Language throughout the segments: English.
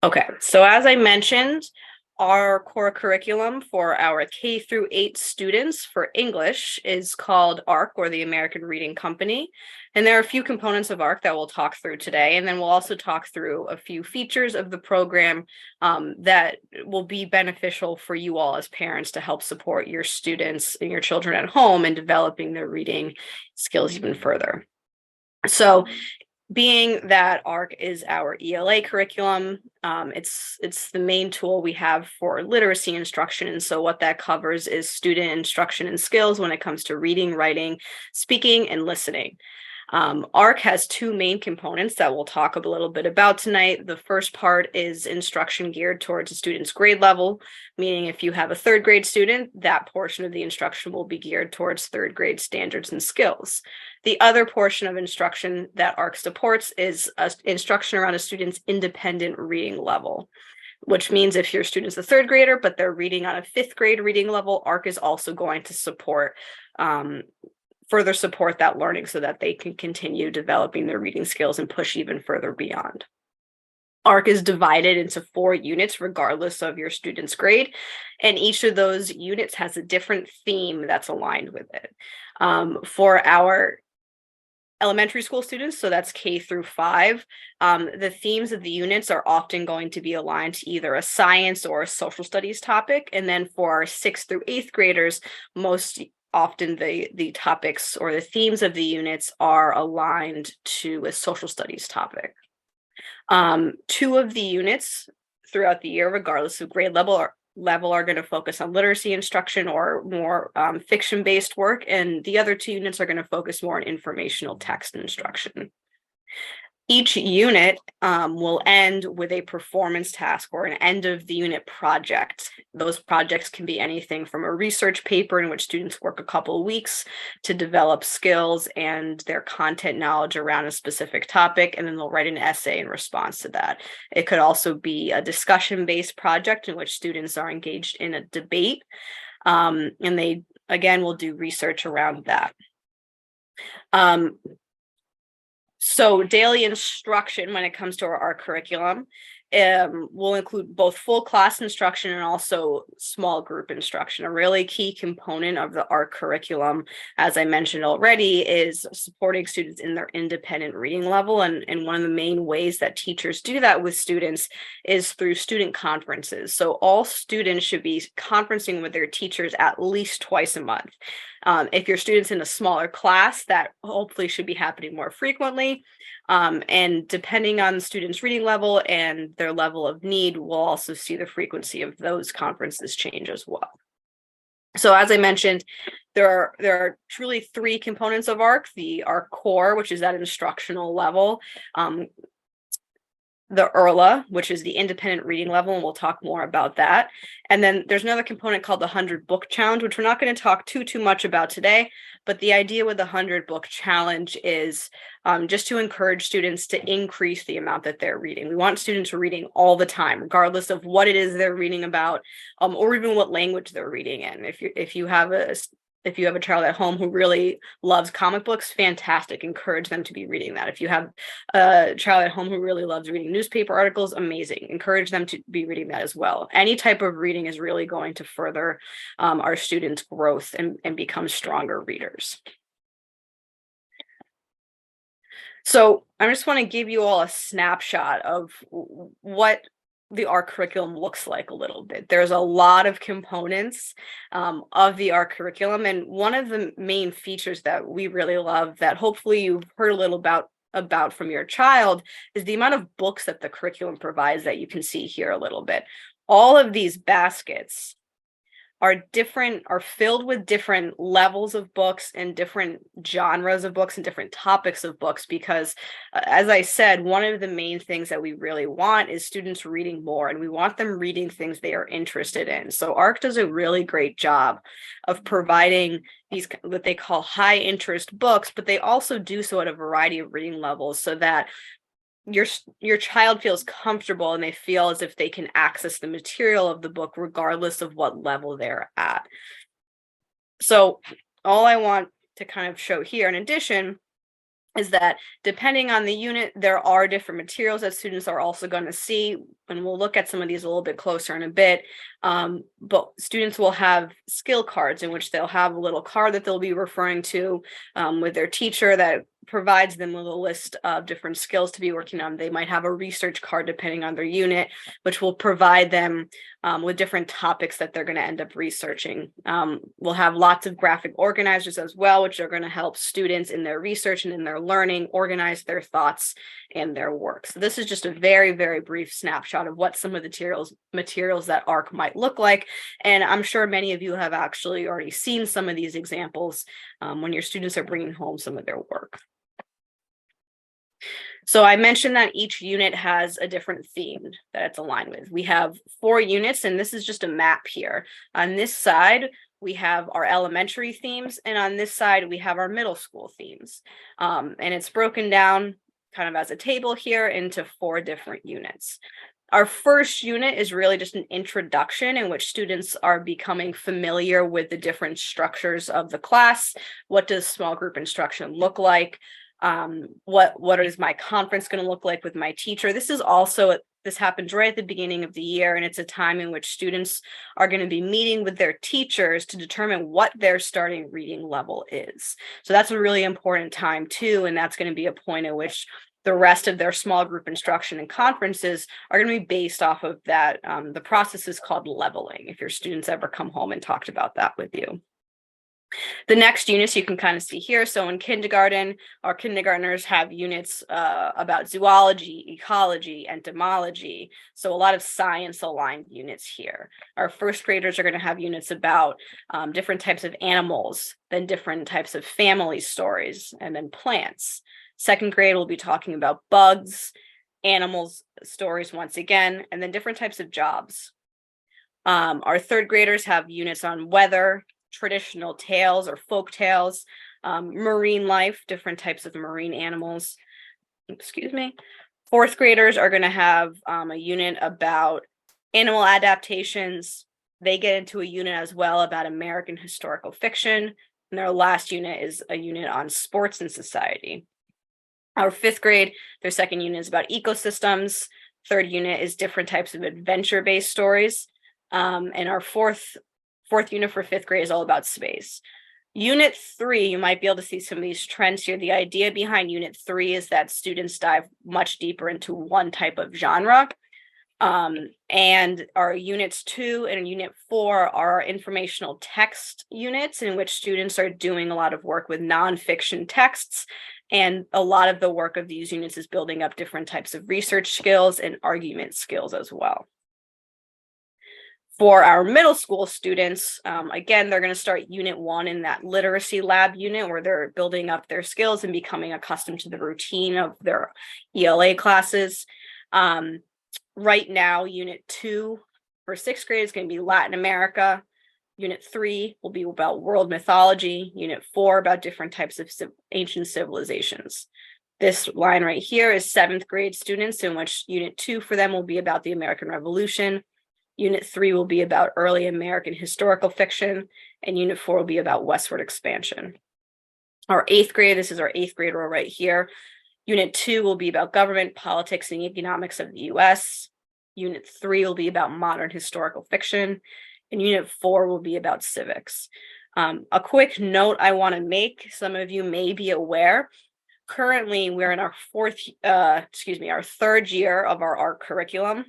Okay, so as I mentioned, our core curriculum for our K through 8 students for English is called ARC, or the American Reading Company. And there are a few components of ARC that we'll talk through today. And then we'll also talk through a few features of the program that will be beneficial for you all as parents to help support your students and your children at home in developing their reading skills even further. So being that ARC is our ELA curriculum, it's the main tool we have for literacy instruction. And so what that covers is student instruction and skills when it comes to reading, writing, speaking, and listening. ARC has two main components that we'll talk a little bit about tonight. The first part is instruction geared towards a student's grade level, meaning if you have a third grade student, that portion of the instruction will be geared towards third grade standards and skills. The other portion of instruction that ARC supports is instruction around a student's independent reading level, which means if your student's a third grader, but they're reading on a fifth grade reading level, ARC is also going to further support that learning so that they can continue developing their reading skills and push even further beyond. ARC is divided into 4 units regardless of your student's grade, and each of those units has a different theme that's aligned with it. For our elementary school students, so that's K through 5, the themes of the units are often going to be aligned to either a science or a social studies topic. And then for our 6th through 8th graders, most often the topics or the themes of the units are aligned to a social studies topic. 2 of the units throughout the year, regardless of grade level, are going to focus on literacy instruction or more fiction-based work, and the other 2 units are going to focus more on informational text instruction. Each unit will end with a performance task or an end of the unit project. Those projects can be anything from a research paper in which students work a couple of weeks to develop skills and their content knowledge around a specific topic, and then they'll write an essay in response to that. It could also be a discussion-based project in which students are engaged in a debate, and they, again, will do research around that. So daily instruction when it comes to our curriculum will include both full class instruction and also small group instruction. A really key component of the ARC curriculum, as I mentioned already, is supporting students in their independent reading level. And one of the main ways that teachers do that with students is through student conferences. So all students should be conferencing with their teachers at least twice a month. If your student's in a smaller class, that hopefully should be happening more frequently. And depending on the student's reading level and their level of need, we'll also see the frequency of those conferences change as well. So as I mentioned, there are truly 3 components of ARC: the ARC core, which is that instructional level, the ELA, which is the independent reading level, and we'll talk more about that. And then there's another component called the 100 book challenge, which we're not going to talk too much about today. But the idea with the 100 book challenge is just to encourage students to increase the amount that they're reading. We want students reading all the time, regardless of what it is they're reading about, or even what language they're reading in. If you have a child at home who really loves comic books, fantastic. Encourage them to be reading that. If you have a child at home who really loves reading newspaper articles, amazing. Encourage them to be reading that as well. Any type of reading is really going to further our students' growth and become stronger readers. So I just want to give you all a snapshot of what the ARC curriculum looks like a little bit. There's a lot of components of the ARC curriculum, and one of the main features that we really love that hopefully you've heard a little about from your child is the amount of books that the curriculum provides that you can see here a little bit. All of these baskets are filled with different levels of books and different genres of books and different topics of books, because as I said, one of the main things that we really want is students reading more, and we want them reading things they are interested in. So ARC does a really great job of providing these what they call high interest books, but they also do so at a variety of reading levels so that your child feels comfortable and they feel as if they can access the material of the book regardless of what level they're at. So all I want to kind of show here, in addition, is that depending on the unit, there are different materials that students are also going to see, and we'll look at some of these a little bit closer in a bit. But students will have skill cards in which they'll have a little card that they'll be referring to with their teacher that provides them with a list of different skills to be working on. They might have a research card depending on their unit, which will provide them with different topics that they're going to end up researching. We'll have lots of graphic organizers as well, which are going to help students in their research and in their learning organize their thoughts and their work. So this is just a very, very brief snapshot of what some of the materials that ARC might look like. And I'm sure many of you have actually already seen some of these examples when your students are bringing home some of their work. So I mentioned that each unit has a different theme that it's aligned with. We have 4 units, and this is just a map here. On this side, we have our elementary themes, and on this side, we have our middle school themes. And it's broken down kind of as a table here into 4 different units. Our first unit is really just an introduction in which students are becoming familiar with the different structures of the class. What does small group instruction look like? What is my conference going to look like with my teacher? This happens right at the beginning of the year, and it's a time in which students are going to be meeting with their teachers to determine what their starting reading level is. So that's a really important time too, and that's going to be a point at which the rest of their small group instruction and conferences are going to be based off of that. The process is called leveling, if your students ever come home and talked about that with you. The next units you can kind of see here. So in kindergarten, our kindergartners have units about zoology, ecology, entomology. So a lot of science aligned units here. Our first graders are going to have units about different types of animals, then different types of family stories, and then plants. Second grade will be talking about bugs, animals stories once again, and then different types of jobs. Our third graders have units on weather, traditional tales or folk tales, marine life, different types of marine animals. Excuse me. Fourth graders are going to have a unit about animal adaptations. They get into a unit as well about American historical fiction. And their last unit is a unit on sports and society. Our fifth grade, their second unit is about ecosystems. Third unit is different types of adventure-based stories. And our fourth unit for fifth grade is all about space. Unit 3, you might be able to see some of these trends here. The idea behind Unit 3 is that students dive much deeper into one type of genre. And our Units 2 and Unit 4 are informational text units in which students are doing a lot of work with nonfiction texts. And a lot of the work of these units is building up different types of research skills and argument skills as well. For our middle school students, again, they're going to start Unit 1 in that literacy lab unit where they're building up their skills and becoming accustomed to the routine of their ELA classes. Right now, Unit 2 for sixth grade is going to be Latin America. Unit 3 will be about world mythology. Unit 4 about different types of ancient civilizations. This line right here is seventh grade students, in which Unit 2 for them will be about the American Revolution. Unit 3 will be about early American historical fiction, and Unit 4 will be about westward expansion. Our eighth grade, this is our eighth grade row right here. Unit 2 will be about government, politics, and economics of the U.S. Unit 3 will be about modern historical fiction, and Unit 4 will be about civics. A quick note I want to make, some of you may be aware, currently we're in our our third year of our ARC curriculum.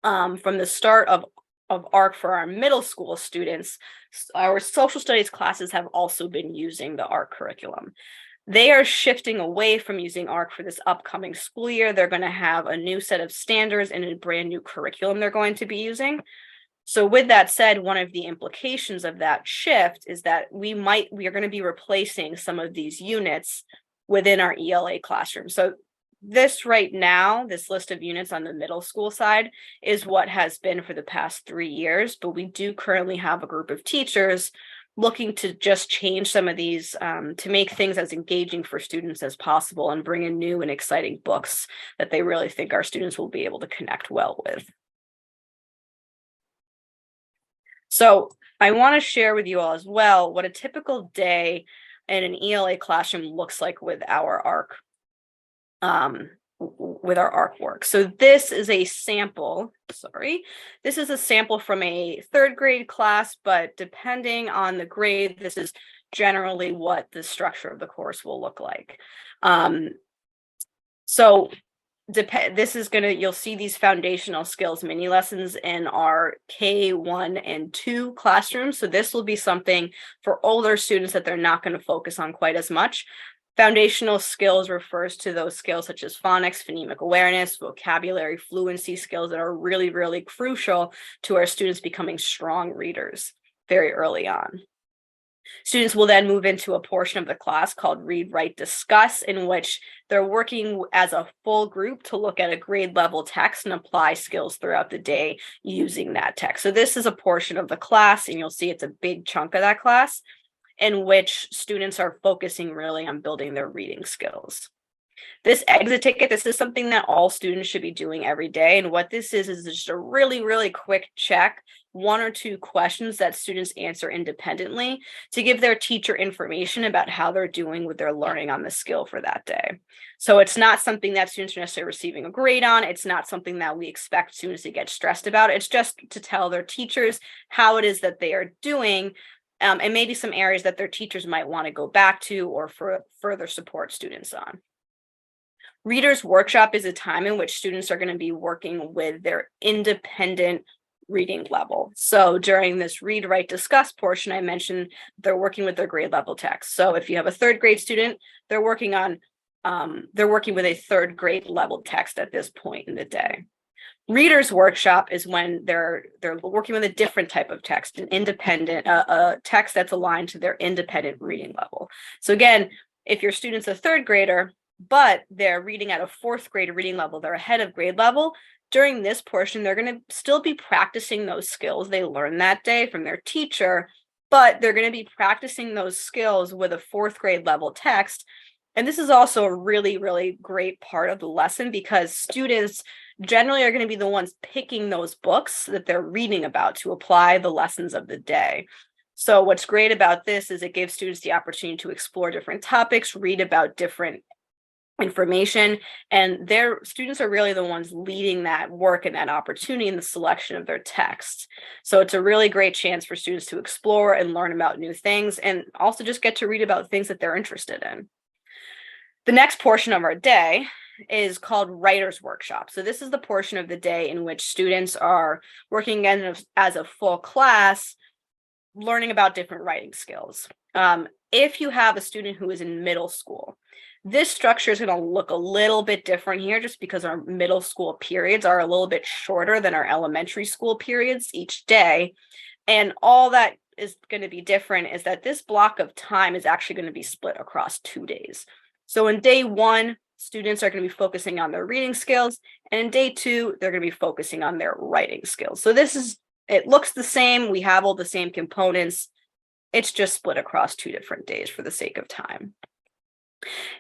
From the start of ARC for our middle school students, our social studies classes have also been using the ARC curriculum. They are shifting away from using ARC for this upcoming school year. They're going to have a new set of standards and a brand new curriculum they're going to be using. So with that said, one of the implications of that shift is that we are going to be replacing some of these units within our ELA classroom. So this right now, this list of units on the middle school side is what has been for the past 3 years, but we do currently have a group of teachers looking to just change some of these to make things as engaging for students as possible and bring in new and exciting books that they really think our students will be able to connect well with. So I want to share with you all as well what a typical day and an ELA classroom looks like with our ARC work. So this is a sample, this is a sample from a third grade class, but depending on the grade, this is generally what the structure of the course will look like. So this is you'll see these foundational skills mini lessons in our K1 and 2 classrooms. So this will be something for older students that they're not going to focus on quite as much. Foundational skills refers to those skills such as phonics, phonemic awareness, vocabulary, fluency skills that are really, really crucial to our students becoming strong readers very early on. Students will then move into a portion of the class called Read, Write, Discuss, in which they're working as a full group to look at a grade level text and apply skills throughout the day using that text. So this is a portion of the class, and you'll see it's a big chunk of that class in which students are focusing really on building their reading skills. This exit ticket, this is something that all students should be doing every day. And what this is just a really, really quick check, 1 or 2 questions that students answer independently to give their teacher information about how they're doing with their learning on the skill for that day. So it's not something that students are necessarily receiving a grade on. It's not something that we expect students to get stressed about. It's just to tell their teachers how it is that they are doing, and maybe some areas that their teachers might want to go back to or further support students on. Readers Workshop is a time in which students are going to be working with their independent reading level. So during this Read, Write, Discuss portion, I mentioned they're working with their grade level text. So if you have a third grade student, they're working with a third grade level text at this point in the day. Readers Workshop is when they're working with a different type of text, an independent, a text that's aligned to their independent reading level. So again, if your student's a third grader, but they're reading at a 4th grade reading level, they're ahead of grade level, during this portion, they're going to still be practicing those skills they learned that day from their teacher, but they're going to be practicing those skills with a 4th grade level text. And this is also a really, really great part of the lesson because students generally are going to be the ones picking those books that they're reading about to apply the lessons of the day. So what's great about this is it gives students the opportunity to explore different topics, read about different information, and their students are really the ones leading that work and that opportunity in the selection of their text. So it's a really great chance for students to explore and learn about new things and also just get to read about things that they're interested in. The next portion of our day is called Writer's Workshop. So this is the portion of the day in which students are working as a full class, learning about different writing skills. If you have a student who is in middle school, this structure is going to look a little bit different here just because our middle school periods are a little bit shorter than our elementary school periods each day. And all that is going to be different is that this block of time is actually going to be split across 2 days. So in day 1, students are going to be focusing on their reading skills, and in day 2, they're going to be focusing on their writing skills. So it looks the same. We have all the same components. It's just split across 2 different days for the sake of time.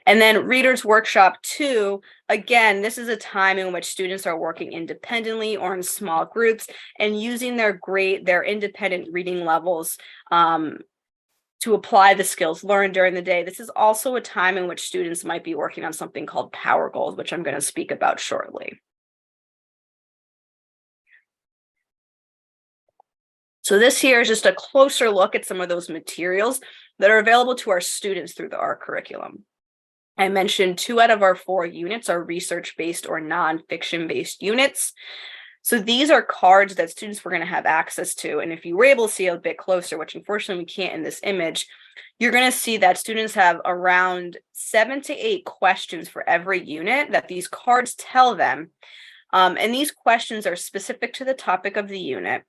And then Readers Workshop 2, again, this is a time in which students are working independently or in small groups and using their independent reading levels to apply the skills learned during the day. This is also a time in which students might be working on something called Power Goals, which I'm going to speak about shortly. So this here is just a closer look at some of those materials that are available to our students through our curriculum. I mentioned 2 out of our 4 units are research-based or nonfiction-based units. So these are cards that students were going to have access to. And if you were able to see a bit closer, which unfortunately we can't in this image, you're going to see that students have around 7 to 8 questions for every unit that these cards tell them. And these questions are specific to the topic of the unit.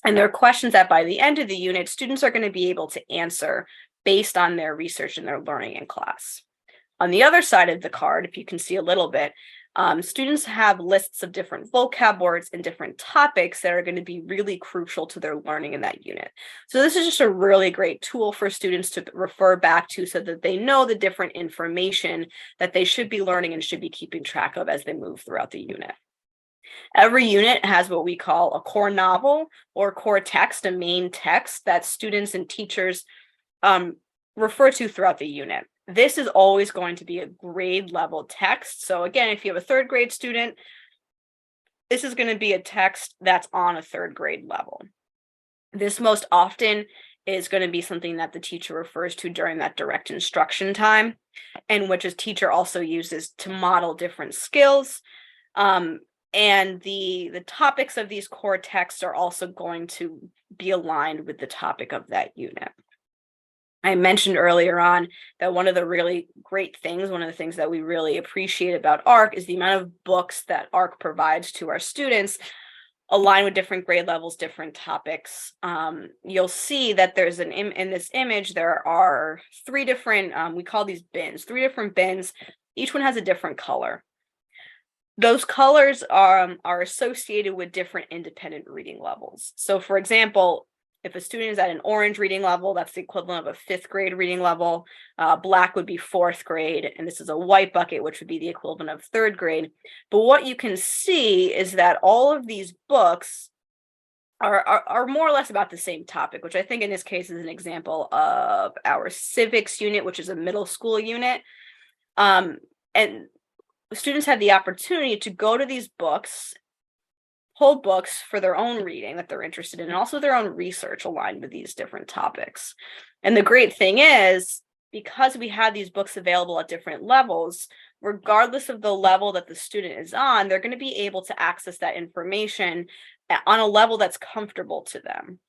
And they're questions that by the end of the unit, students are going to be able to answer based on their research and their learning in class. On the other side of the card, if you can see a little bit, students have lists of different vocab words and different topics that are going to be really crucial to their learning in that unit. So this is just a really great tool for students to refer back to so that they know the different information that they should be learning and should be keeping track of as they move throughout the unit. Every unit has what we call a core novel or core text, a main text that students and teachers refer to throughout the unit. This is always going to be a grade level text. So again, if you have a third grade student, this is going to be a text that's on a third grade level. This most often is going to be something that the teacher refers to during that direct instruction time, and which a teacher also uses to model different skills. And the topics of these core texts are also going to be aligned with the topic of that unit. I mentioned earlier on that one of the really great things, one of the things that we really appreciate about ARC is the amount of books that ARC provides to our students align with different grade levels, different topics. You'll see that there's in this image, there are three different, we call these bins, three different bins. Each one has a different color. Those colors are associated with different independent reading levels. So for example, if a student is at an orange reading level, that's the equivalent of a 5th grade reading level. Black would be 4th grade, and this is a white bucket, which would be the equivalent of 3rd grade. But what you can see is that all of these books are more or less about the same topic, which I think in this case is an example of our civics unit, which is a middle school unit. And students have the opportunity to go to these books, pull books for their own reading that they're interested in, and also their own research aligned with these different topics. And the great thing is, because we have these books available at different levels, regardless of the level that the student is on, they're going to be able to access that information on a level that's comfortable to them.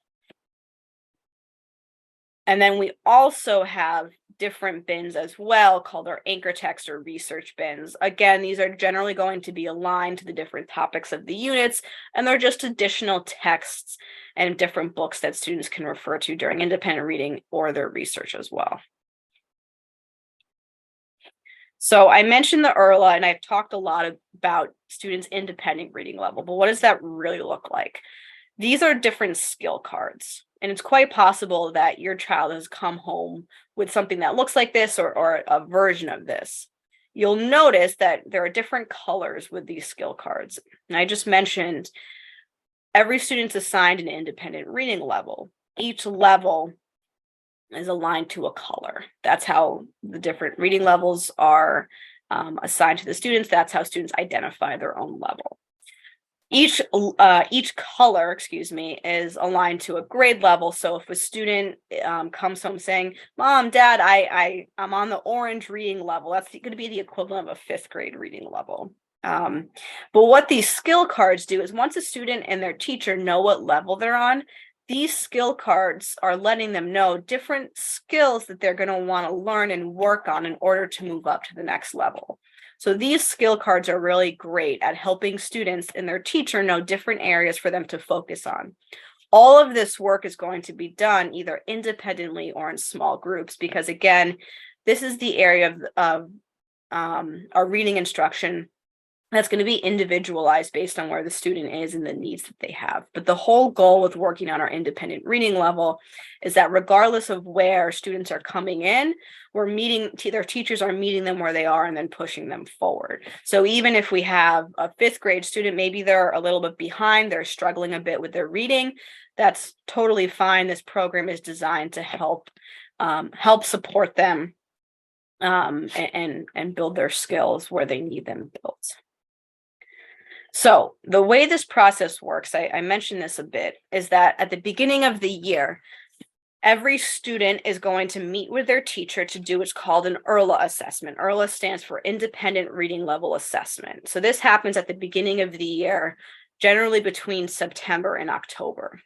And then we also have different bins as well called our anchor text or research bins. Again, these are generally going to be aligned to the different topics of the units, and they're just additional texts and different books that students can refer to during independent reading or their research as well. So I mentioned the ELA, and I've talked a lot about students' independent reading level, but what does that really look like? These are different skill cards. And it's quite possible that your child has come home with something that looks like this or a version of this. You'll notice that there are different colors with these skill cards. And I just mentioned every student's assigned an independent reading level. Each level is aligned to a color. That's how the different reading levels are assigned to the students. That's how students identify their own level. Each color, is aligned to a grade level. So if a student comes home saying, "Mom, Dad, I'm on the orange reading level," that's going to be the equivalent of a 5th grade reading level. But what these skill cards do is once a student and their teacher know what level they're on, these skill cards are letting them know different skills that they're going to want to learn and work on in order to move up to the next level. So these skill cards are really great at helping students and their teacher know different areas for them to focus on. All of this work is going to be done either independently or in small groups, because again, this is the area of our reading instruction that's going to be individualized based on where the student is and the needs that they have. But the whole goal with working on our independent reading level is that regardless of where students are coming in, their teachers are meeting them where they are and then pushing them forward. So even if we have a 5th grade student, maybe they're a little bit behind, they're struggling a bit with their reading, that's totally fine. This program is designed to help support them and build their skills where they need them built. So the way this process works, I mentioned this a bit, is that at the beginning of the year, every student is going to meet with their teacher to do what's called an ELA assessment. ELA stands for Independent Reading Level Assessment. So this happens at the beginning of the year, generally between September and October.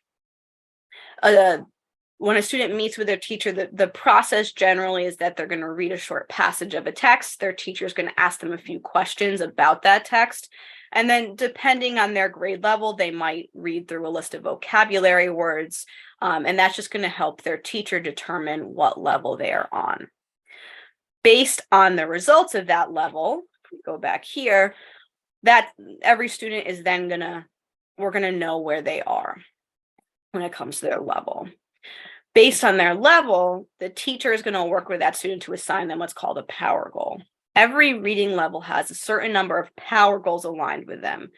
When a student meets with their teacher, the process generally is that they're going to read a short passage of a text. Their teacher is going to ask them a few questions about that text. And then depending on their grade level, they might read through a list of vocabulary words. And that's just going to help their teacher determine what level they are on. Based on the results of that level, if we go back here, that every student is then we're going to know where they are when it comes to their level. Based on their level, the teacher is going to work with that student to assign them what's called a power goal. Every reading level has a certain number of power goals aligned with them.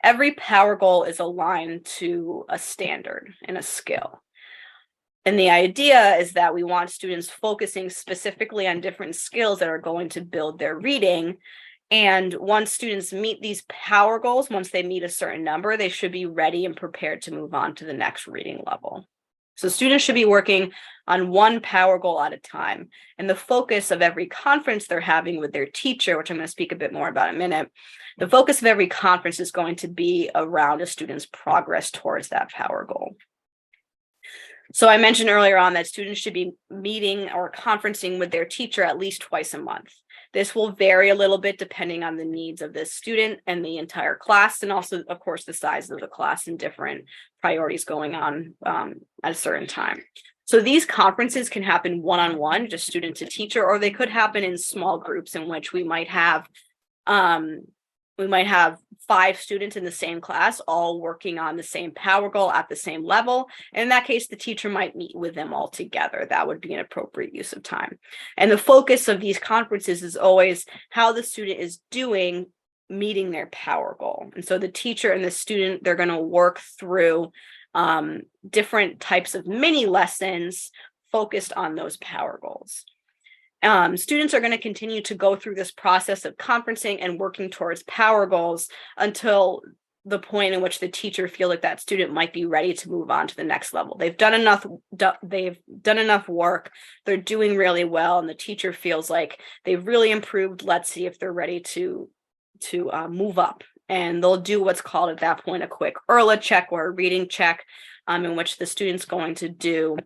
Every power goal is aligned to a standard and a skill. And the idea is that we want students focusing specifically on different skills that are going to build their reading. And once students meet these power goals, once they meet a certain number, they should be ready and prepared to move on to the next reading level. So students should be working on one power goal at a time. And the focus of every conference they're having with their teacher, which I'm going to speak a bit more about in a minute, the focus of every conference is going to be around a student's progress towards that power goal. So I mentioned earlier on that students should be meeting or conferencing with their teacher at least twice a month. This will vary a little bit depending on the needs of the student and the entire class, and also, of course, the size of the class and different priorities going on at a certain time. So these conferences can happen one-on-one, just student to teacher, or they could happen in small groups in which we might have 5 students in the same class, all working on the same power goal at the same level. And in that case, the teacher might meet with them all together. That would be an appropriate use of time. And the focus of these conferences is always how the student is doing meeting their power goal. And so the teacher and the student, they're going to work through different types of mini lessons focused on those power goals. Students are going to continue to go through this process of conferencing and working towards power goals until the point in which the teacher feel like that student might be ready to move on to the next level. They've done enough work, they're doing really well, and the teacher feels like they've really improved. Let's see if they're ready to move up. And they'll do what's called at that point a quick ELA check or a reading check, in which the student's going to do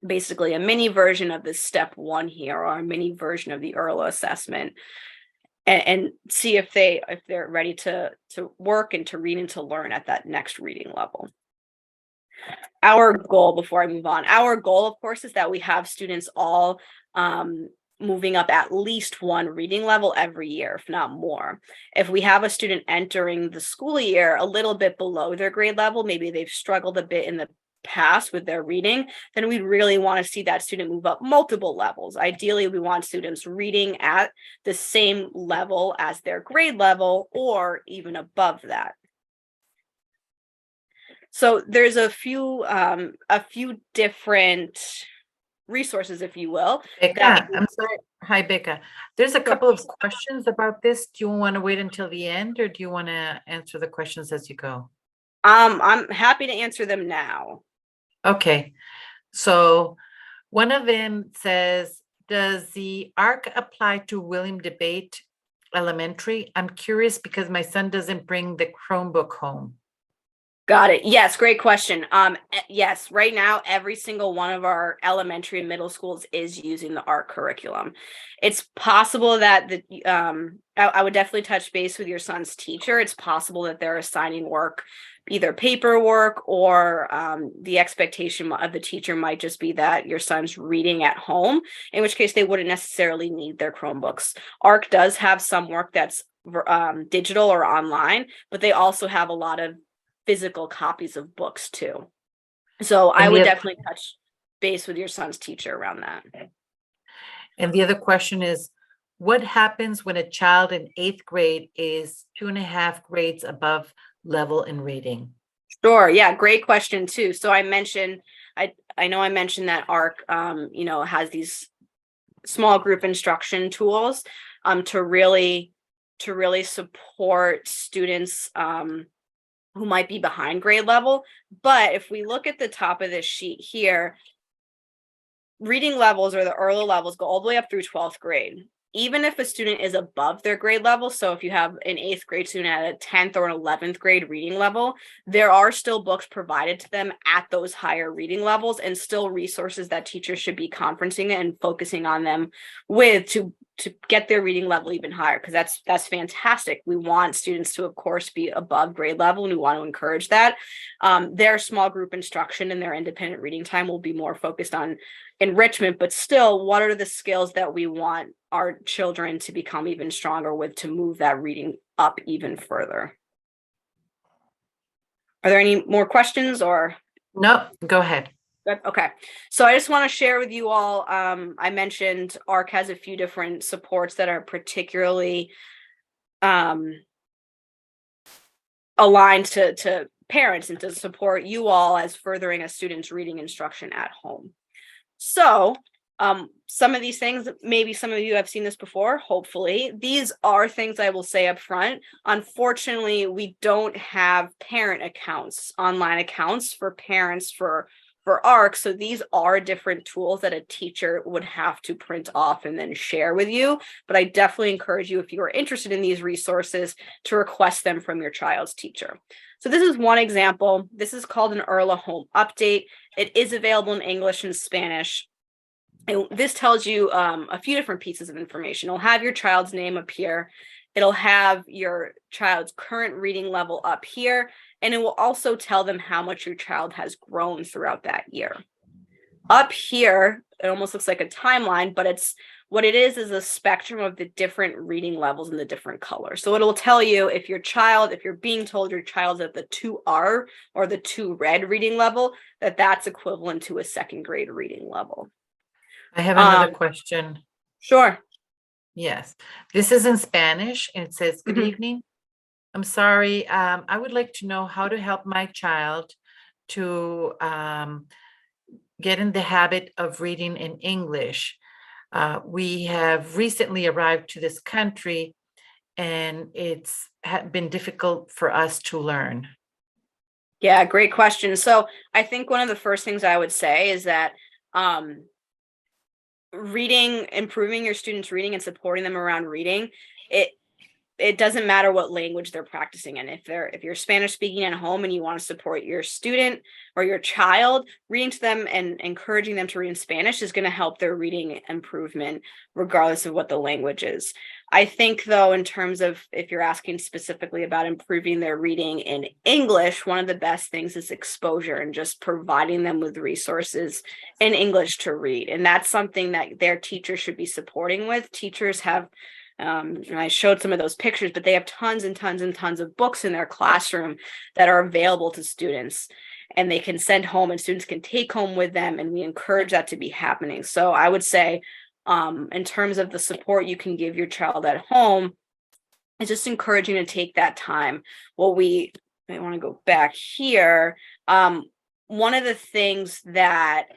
basically a mini version of the step 1 here, or a mini version of the ELA assessment, and see if they're ready to work and to read and to learn at that next reading level. Our goal, before I move on, of course, is that we have students all moving up at least 1 reading level every year, if not more. If we have a student entering the school year a little bit below their grade level, maybe they've struggled a bit in the past with their reading, then we really want to see that student move up multiple levels. Ideally, we want students reading at the same level as their grade level or even above that. So there's a few different resources, if you will. Becca, I'm sorry. Hi, Becca. There's a couple of questions about this. Do you want to wait until the end, or do you want to answer the questions as you go? I'm happy to answer them now. Okay. So one of them says, does the ARC apply to William Debate Elementary? I'm curious because my son doesn't bring the Chromebook home. Got it. Yes, great question. Yes, right now, every single one of our elementary and middle schools is using the ARC curriculum. It's possible that I would definitely touch base with your son's teacher. It's possible that they're assigning work, either paperwork, or the expectation of the teacher might just be that your son's reading at home, in which case they wouldn't necessarily need their Chromebooks. ARC does have some work that's digital or online, but they also have a lot of physical copies of books too. So I would definitely touch base with your son's teacher around that. And the other question is, what happens when a child in 8th grade is 2.5 grades above level in reading? Sure. Yeah, great question too. So I mentioned, I know I mentioned that ARC, has these small group instruction tools to really support students who might be behind grade level. But if we look at the top of this sheet here, reading levels, or the ELA levels, go all the way up through 12th grade. Even if a student is above their grade level, so if you have an 8th grade student at a 10th or an 11th grade reading level, there are still books provided to them at those higher reading levels, and still resources that teachers should be conferencing and focusing on them with to get their reading level even higher, because that's fantastic. We want students to, of course, be above grade level, and we want to encourage that. Their small group instruction and their independent reading time will be more focused on enrichment, but still, what are the skills that we want our children to become even stronger with, to move that reading up even further? Are there any more questions, or? No, go ahead. Okay, so I just want to share with you all, I mentioned ARC has a few different supports that are particularly aligned to parents and to support you all as furthering a student's reading instruction at home. So some of these things, maybe some of you have seen this before, hopefully. These are things I will say up front. Unfortunately, we don't have parent accounts, online accounts for parents for ARC. So these are different tools that a teacher would have to print off and then share with you. But I definitely encourage you, if you are interested in these resources, to request them from your child's teacher. So this is one example. This is called an ELA Home Update. It is available in English and Spanish. And this tells you a few different pieces of information. It'll have your child's name up here. It'll have your child's current reading level up here. And it will also tell them how much your child has grown throughout that year. Up here, it almost looks like a timeline, but it's what it is a spectrum of the different reading levels in the different colors. So it'll tell you if you're being told your child's at the 2R or the 2 red reading level, that's equivalent to a second grade reading level. I have another question. Sure. Yes, this is in Spanish and it says, good evening. I'm sorry. I would like to know how to help my child to get in the habit of reading in English. We have recently arrived to this country and it's been difficult for us to learn. Yeah, great question. So I think one of the first things I would say is that improving your students' reading and supporting them around reading, it doesn't matter what language they're practicing in. If you're Spanish speaking at home and you want to support your student or your child, reading to them and encouraging them to read in Spanish is going to help their reading improvement regardless of what the language is. I think, though, in terms of if you're asking specifically about improving their reading in English, one of the best things is exposure and just providing them with resources in English to read. And that's something that their teachers should be supporting with. Teachers have and I showed some of those pictures, but they have tons and tons and tons of books in their classroom that are available to students and they can send home and students can take home with them. And we encourage that to be happening. So I would say in terms of the support you can give your child at home, it's just encouraging to take that time. I want to go back here. One of the things that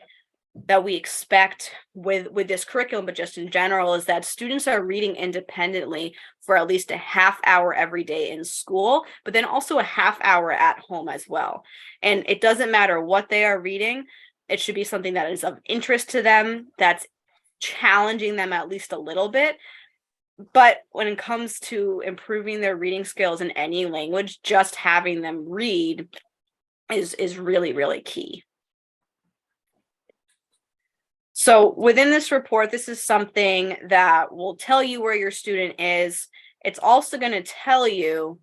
we expect with this curriculum, but just in general, is that students are reading independently for at least a half hour every day in school, but then also a half hour at home as well. And it doesn't matter what they are reading. It should be something that is of interest to them, that's challenging them at least a little bit. But when it comes to improving their reading skills in any language, just having them read is really, really key. So within this report, this is something that will tell you where your student is. It's also going to tell you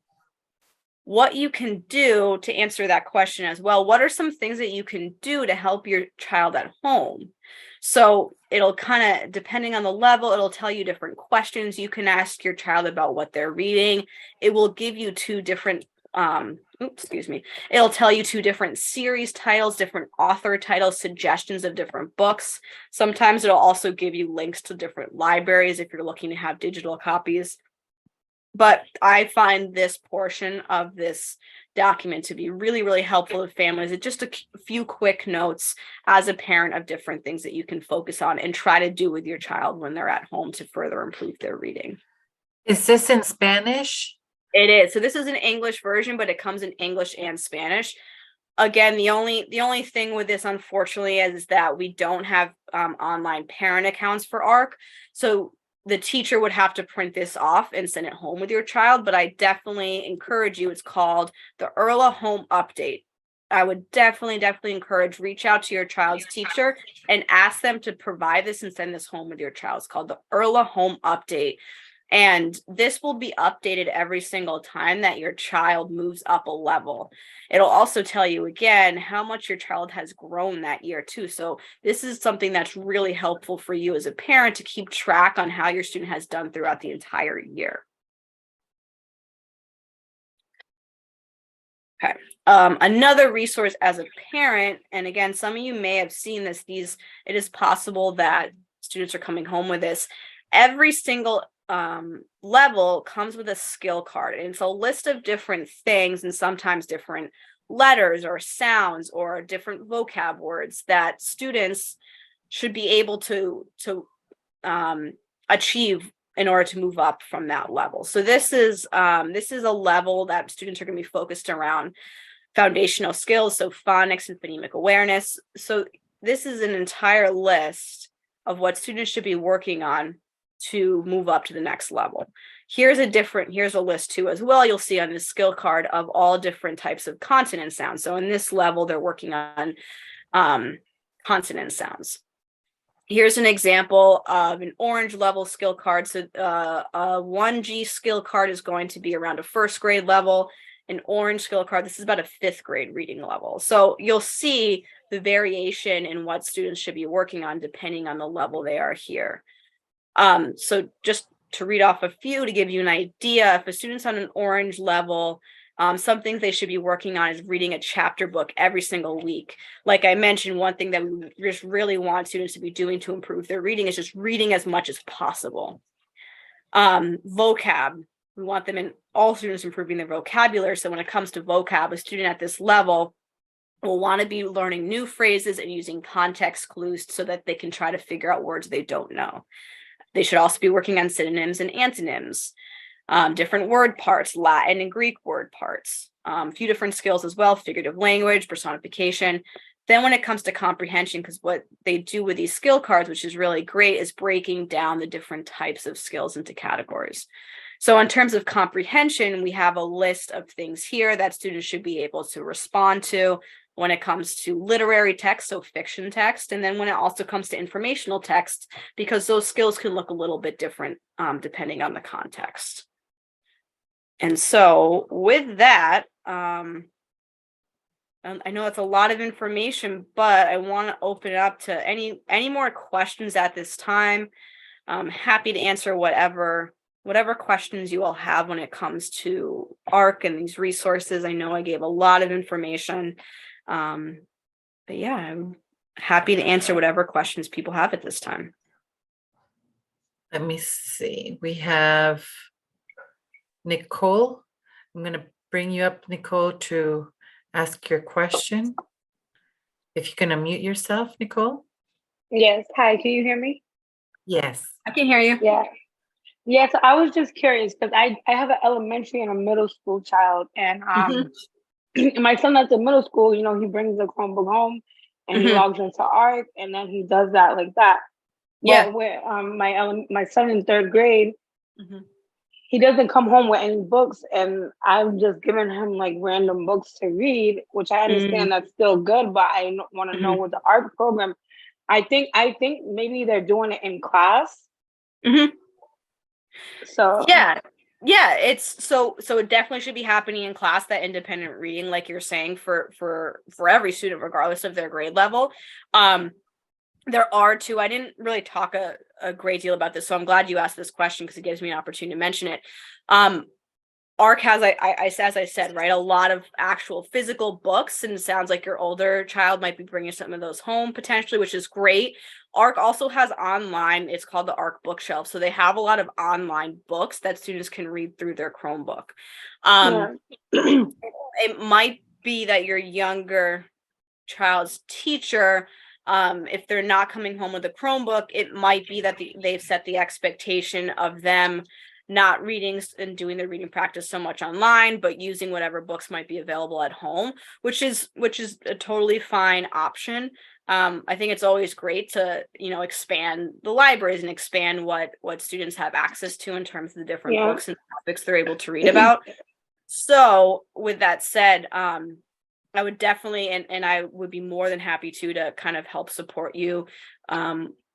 what you can do to answer that question as well. What are some things that you can do to help your child at home? So it'll kind of, depending on the level, it'll tell you different questions you can ask your child about what they're reading. It will give you two different it'll tell you two different series titles, different author titles, suggestions of different books. Sometimes it'll also give you links to different libraries if you're looking to have digital copies. But I find this portion of this document to be really, really helpful to families. It's just a few quick notes as a parent of different things that you can focus on and try to do with your child when they're at home to further improve their reading. Is this in Spanish? It is. So this is an English version, but it comes in English and Spanish. Again, the only thing with this, unfortunately, is that we don't have online parent accounts for ARC. So the teacher would have to print this off and send it home with your child. But I definitely encourage you. It's called the ELA Home Update. I would definitely encourage, reach out to your child's teacher and ask them to provide this and send this home with your child. It's called the ELA Home Update. And this will be updated every single time that your child moves up a level. It'll also tell you again how much your child has grown that year too. So this is something that's really helpful for you as a parent to keep track on how your student has done throughout the entire year. Okay. Another resource as a parent, and again, some of you may have seen this, it is possible that students are coming home with this. Every single level comes with a skill card, and it's a list of different things and sometimes different letters or sounds or different vocab words that students should be able to achieve in order to move up from that level. So this is a level that students are going to be focused around foundational skills, so phonics and phonemic awareness. So this is an entire list of what students should be working on to move up to the next level. Here's a list too as well. You'll see on this skill card of all different types of consonant sounds. So in this level, they're working on consonant sounds. Here's an example of an orange level skill card. So a 1G skill card is going to be around a first grade level. An orange skill card, this is about a fifth grade reading level. So you'll see the variation in what students should be working on depending on the level they are here. So just to read off a few to give you an idea, if a student's on an orange level, some things they should be working on is reading a chapter book every single week. Like I mentioned, one thing that we just really want students to be doing to improve their reading is just reading as much as possible. Vocab, we want them in all students improving their vocabulary. So when it comes to vocab, a student at this level will want to be learning new phrases and using context clues so that they can try to figure out words they don't know. They should also be working on synonyms and antonyms, different word parts, Latin and Greek word parts, a few different skills as well, figurative language, personification. Then when it comes to comprehension, because what they do with these skill cards, which is really great, is breaking down the different types of skills into categories. So in terms of comprehension, we have a list of things here that students should be able to respond to when it comes to literary text, so fiction text, and then when it also comes to informational text, because those skills can look a little bit different depending on the context. And so with that, I know it's a lot of information, but I want to open it up to any more questions at this time. I'm happy to answer whatever questions you all have when it comes to ARC and these resources. I know I gave a lot of information. But yeah, I'm happy to answer whatever questions people have at this time. Let me see. We have Nicole. I'm going to bring you up, Nicole, to ask your question. If you can unmute yourself, Nicole. Yes. Hi, can you hear me? Yes. I can hear you. Yeah. Yes, I was just curious because I have an elementary and a middle school child, and my son that's in middle school, he brings the Chromebook home and he logs into ARC and then he does that like that. Yeah. But with my son in third grade, he doesn't come home with any books, and I've just given him like random books to read, which I understand that's still good, but I want to know with the ARC program. I think maybe they're doing it in class. So it's so it definitely should be happening in class, that independent reading, like you're saying, for every student regardless of their grade level. There are two. I didn't really talk a great deal about this, so I'm glad you asked this question because it gives me an opportunity to mention it. ARC has, as I said, right, a lot of actual physical books, and it sounds like your older child might be bringing some of those home potentially, which is great. ARC also has online, it's called the ARC bookshelf. So they have a lot of online books that students can read through their Chromebook. It might be that your younger child's teacher, if they're not coming home with a Chromebook, it might be that they've set the expectation of them not reading and doing their reading practice so much online, but using whatever books might be available at home, which is a totally fine option. I think it's always great to, expand the libraries and expand what students have access to in terms of the different books and topics they're able to read about. So with that said, I would definitely, and I would be more than happy to kind of help support you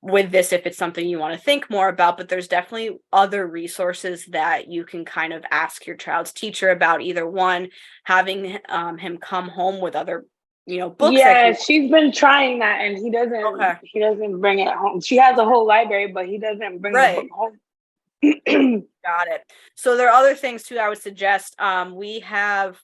with this if it's something you want to think more about. But there's definitely other resources that you can kind of ask your child's teacher about. Either one, having him come home with other books. Yeah, she's been trying that, and he doesn't bring it home. She has a whole library, but he doesn't bring the book home. Got it. So there are other things too I would suggest. We have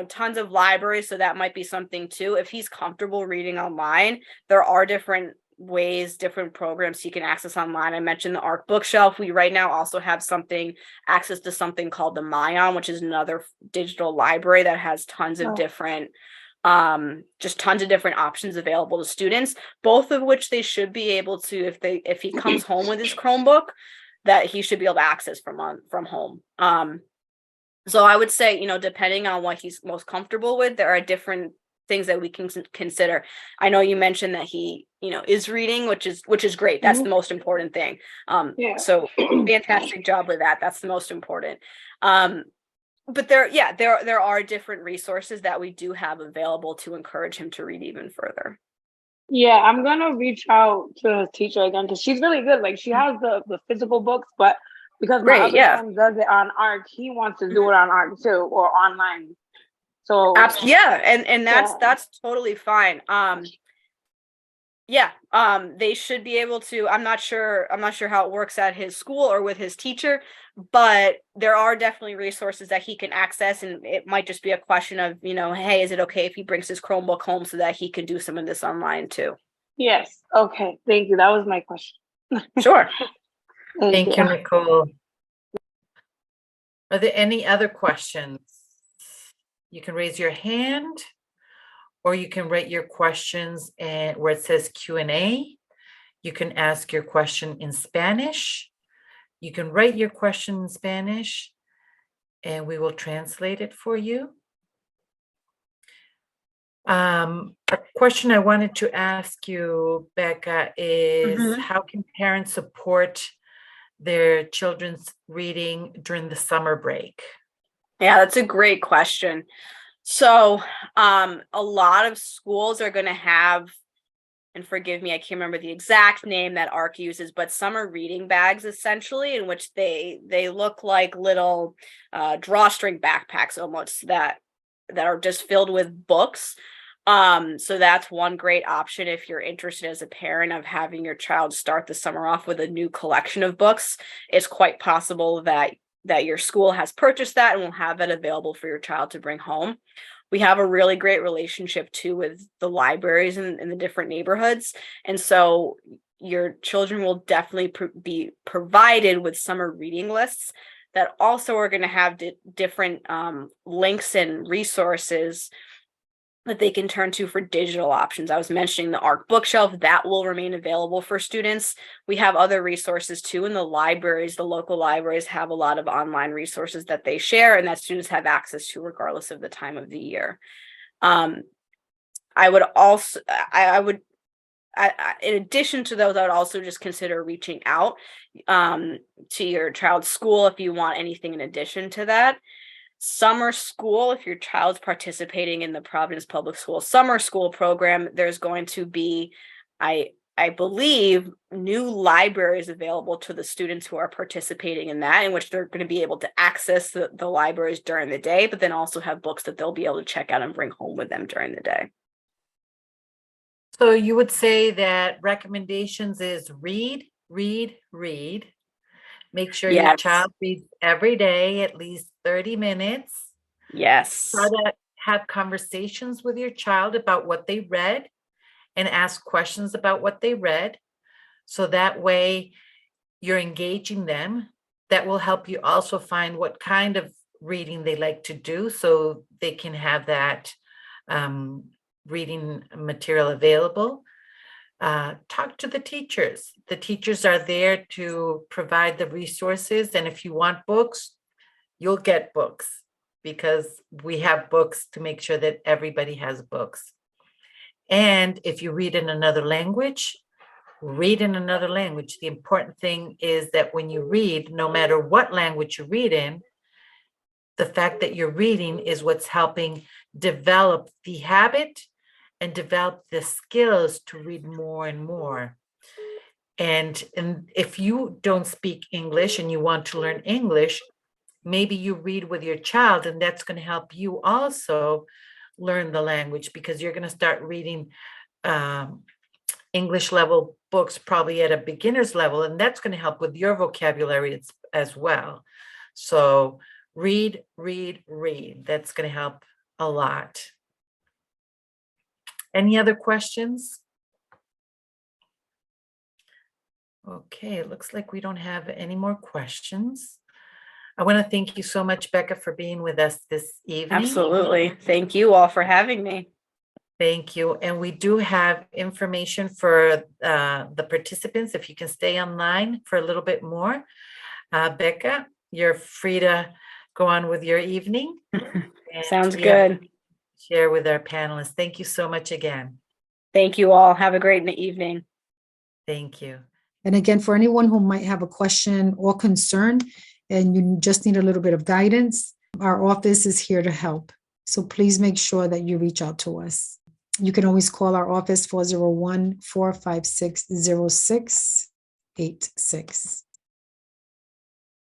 tons of libraries, so that might be something too. If he's comfortable reading online, there are different ways, different programs you can access online. I mentioned the ARC bookshelf. We right now also have access to something called the Mayan, which is another digital library that has tons of different just tons of different options available to students, both of which they should be able to, if he comes home with his Chromebook, that he should be able to access from home. So I would say, depending on what he's most comfortable with, there are different things that we can consider. I know you mentioned that he, is reading, which is great. That's the most important thing. So fantastic job with that. That's the most important. But there are different resources that we do have available to encourage him to read even further. Yeah, I'm gonna reach out to his teacher again because she's really good. Like she has the physical books, but because my other son does it on ARC, he wants to do it on ARC too or online. So and that's totally fine. They should be able to. I'm not sure how it works at his school or with his teacher, but there are definitely resources that he can access, and it might just be a question of, hey, is it okay if he brings his Chromebook home so that he can do some of this online too? Yes. Okay. Thank you. That was my question. Sure. Thank you, Nicole. Are there any other questions? You can raise your hand, or you can write your questions where it says Q&A. You can ask your question in Spanish. You can write your question in Spanish, and we will translate it for you. A question I wanted to ask you, Becca, is how can parents support their children's reading during the summer break? Yeah, that's a great question. So a lot of schools are going to have, and forgive me, I can't remember the exact name that ARC uses, but summer reading bags, essentially, in which they look like little drawstring backpacks almost that are just filled with books. So that's one great option if you're interested as a parent of having your child start the summer off with a new collection of books. It's quite possible that your school has purchased that and will have that available for your child to bring home. We have a really great relationship too with the libraries in the different neighborhoods. And so your children will definitely be provided with summer reading lists that also are going to have different links and resources that they can turn to for digital options. I was mentioning the ARC bookshelf, that will remain available for students. We have other resources too in the libraries. The local libraries have a lot of online resources that they share and that students have access to regardless of the time of the year. I would also, in addition to those, I would also just consider reaching out to your child's school if you want anything in addition to that. Summer school, if your child's participating in the Providence Public School summer school program, there's going to be, I believe, new libraries available to the students who are participating in that, in which they're going to be able to access the libraries during the day, but then also have books that they'll be able to check out and bring home with them during the day. So you would say that recommendations is read, read, read. Make sure your child reads every day, at least 30 minutes. Yes. Try to have conversations with your child about what they read and ask questions about what they read. So that way you're engaging them. That will help you also find what kind of reading they like to do so they can have that reading material available. Talk to the teachers. The teachers are there to provide the resources. And if you want books, you'll get books because we have books to make sure that everybody has books. And if you read in another language, read in another language. The important thing is that when you read, no matter what language you read in, the fact that you're reading is what's helping develop the habit and develop the skills to read more and more. And if you don't speak English and you want to learn English, maybe you read with your child, and that's going to help you also learn the language because you're going to start reading English level books probably at a beginner's level, and that's going to help with your vocabulary as well. So read, read, read. That's going to help a lot. Any other questions? Okay, it looks like we don't have any more questions. I want to thank you so much, Becca, for being with us this evening. Absolutely. Thank you all for having me. Thank you. And we do have information for the participants, if you can stay online for a little bit more. Becca, you're free to go on with your evening. Sounds we have good. share with our panelists. Thank you so much again. Thank you all. Have a great evening. Thank you. And again, for anyone who might have a question or concern, and you just need a little bit of guidance, our office is here to help. So please make sure that you reach out to us. You can always call our office 401-456-0686.